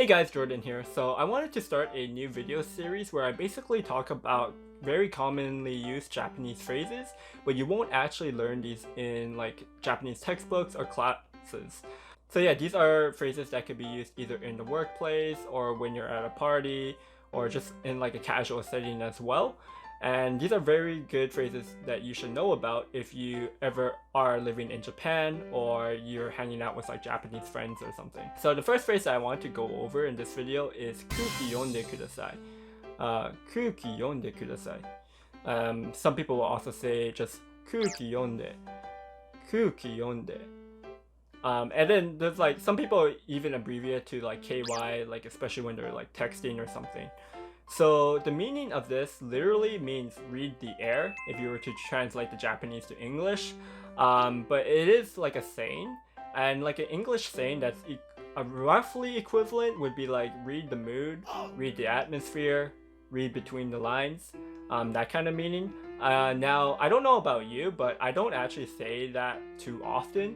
Hey guys, Jordan here. So I wanted to start a new video series where I basically talk about very commonly used Japanese phrases, but you won't actually learn these in like Japanese textbooks or classes. So yeah, these are phrases that could be used either in the workplace or when you're at a party or just in like a casual setting as well. And these are very good phrases that you should know about if you ever are living in Japan or you're hanging out with like Japanese friends or something. So the first phrase that I want to go over in this video is kuuki yonde kudasai. Kuuki yonde kudasai. Some people will also say just kuuki yonde. Kuuki yonde. And then there's like some people even abbreviate to like KY, like especially when they're like texting or something. So the meaning of this literally means read the air if you were to translate the Japanese to English. But it is like a saying, and like an English saying that's a roughly equivalent would be like read the mood, read the atmosphere, read between the lines, that kind of meaning. Now, I don't know about you, but I don't actually say that too often.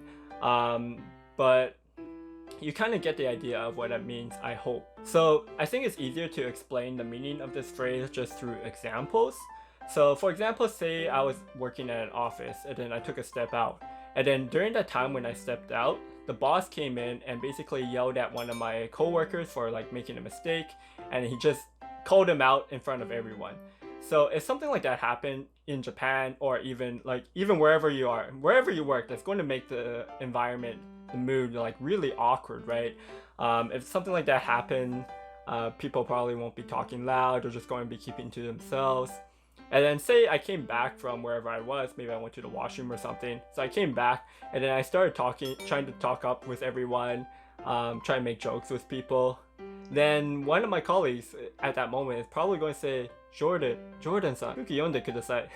But you kind of get the idea of what it means, I hope. So I think it's easier to explain the meaning of this phrase just through examples. So for example, say I was working at an office and then I took a step out. And then during that time when I stepped out, the boss came in and basically yelled at one of my coworkers for like making a mistake, and he just called him out in front of everyone. So if something like that happened in Japan or even wherever you are, wherever you work, that's going to make the environment, the mood like really awkward, right? If something like that happened, people probably won't be talking loud. They're just going to be keeping to themselves. And then say I came back from wherever I was, maybe I went to the washroom or something. So I came back and then I started trying to talk up with everyone, trying to make jokes with people. Then one of my colleagues at that moment is probably going to say, Jordan-san, kuuki yonde kudasai.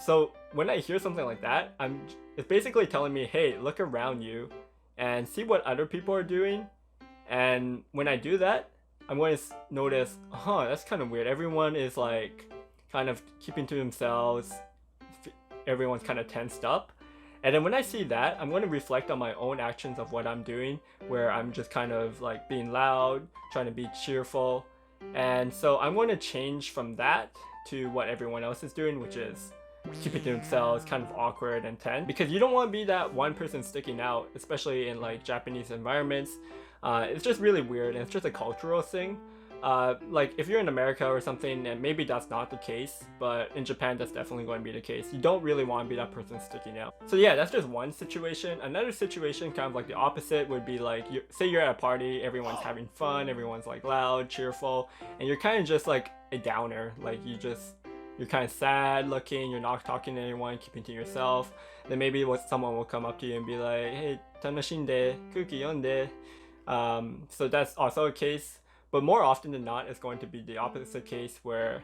So when I hear something like that, it's basically telling me, hey, look around you and see what other people are doing. And when I do that, I'm going to notice, that's kind of weird. Everyone is like kind of keeping to themselves. Everyone's kind of tensed up. And then when I see that, I'm going to reflect on my own actions of what I'm doing, where I'm just kind of like being loud, trying to be cheerful. And so I'm going to change from that to what everyone else is doing, which is keeping to themselves, kind of awkward and tense, because you don't want to be that one person sticking out, especially in like Japanese environments. It's just really weird, and it's just a cultural thing. Like if you're in America or something, and maybe that's not the case, but in Japan that's definitely going to be the case. You don't really want to be that person sticking out. So yeah, that's just one situation. Another situation, kind of like the opposite, would be like, say you're at a party, everyone's having fun, everyone's like loud, cheerful, and you're kind of just like a downer. Like you're kind of sad looking, you're not talking to anyone, keeping to yourself. Then maybe someone will come up to you and be like, hey, tanashinde, kuuki yonde. So that's also a case. But more often than not, it's going to be the opposite case, where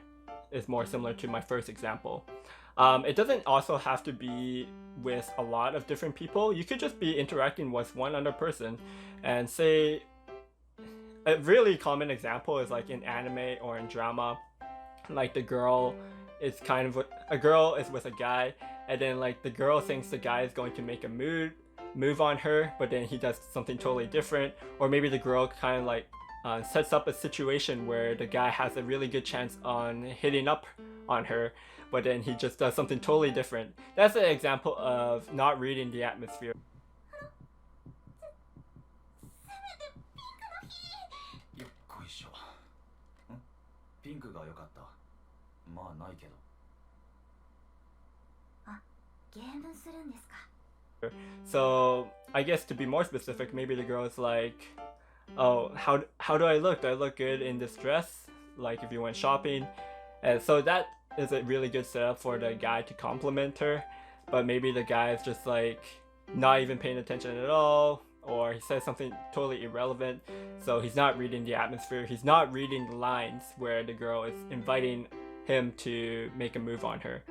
it's more similar to my first example. It doesn't also have to be with a lot of different people. You could just be interacting with one other person, and say, a really common example is like in anime or in drama, like a girl is with a guy, and then like the girl thinks the guy is going to make a move on her, but then he does something totally different. Or maybe the girl kind of like sets up a situation where the guy has a really good chance on hitting up on her, but then he just does something totally different. That's an example of not reading the atmosphere. よっこいしょ。ピンクが良かった。まあないけど。あ、ゲームするんですか。 So I guess to be more specific, maybe the girl is like, oh, how do I look? Do I look good in this dress? Like if you went shopping. And so that is a really good setup for the guy to compliment her. But maybe the guy is just like not even paying attention at all, or he says something totally irrelevant. So he's not reading the atmosphere. He's not reading the lines where the girl is inviting him to make a move on her.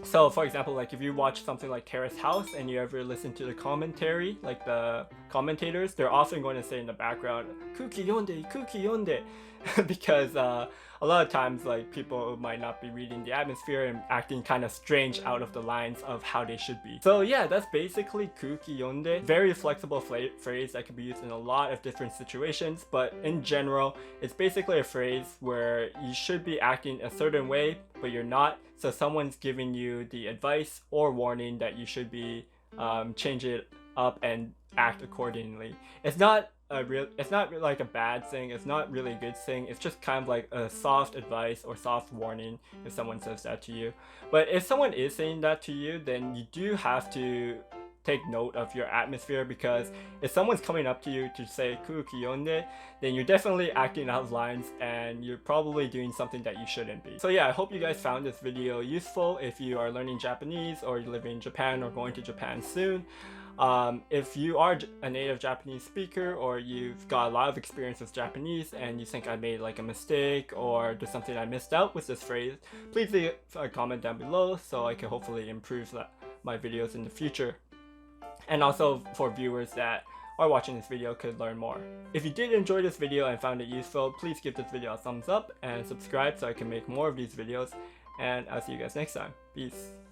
So for example, like if you watch something like Terrace House and you ever listen to the commentary, like the commentators, they're often going to say in the background, "Kuuki yonde, kuuki yonde," because a lot of times like people might not be reading the atmosphere and acting kind of strange out of the lines of how they should be. So yeah, that's basically kuuki yonde. Very flexible phrase that can be used in a lot of different situations, but in general, it's basically a phrase where you should be acting a certain way, but you're not. So someone's giving you the advice or warning that you should be change it up and act accordingly. It's not like a bad thing, it's not really a good thing, it's just kind of like a soft advice or soft warning if someone says that to you. But if someone is saying that to you, then you do have to take note of your atmosphere, because if someone's coming up to you to say "kuuki yonde," then you're definitely acting out of lines and you're probably doing something that you shouldn't be. So yeah, I hope you guys found this video useful if you are learning Japanese or you live in Japan or going to Japan soon. If you are a native Japanese speaker or you've got a lot of experience with Japanese and you think I made like a mistake or there's something I missed out with this phrase, please leave a comment down below so I can hopefully improve my videos in the future. And also for viewers that are watching this video could learn more. If you did enjoy this video and found it useful, please give this video a thumbs up and subscribe so I can make more of these videos. And I'll see you guys next time. Peace.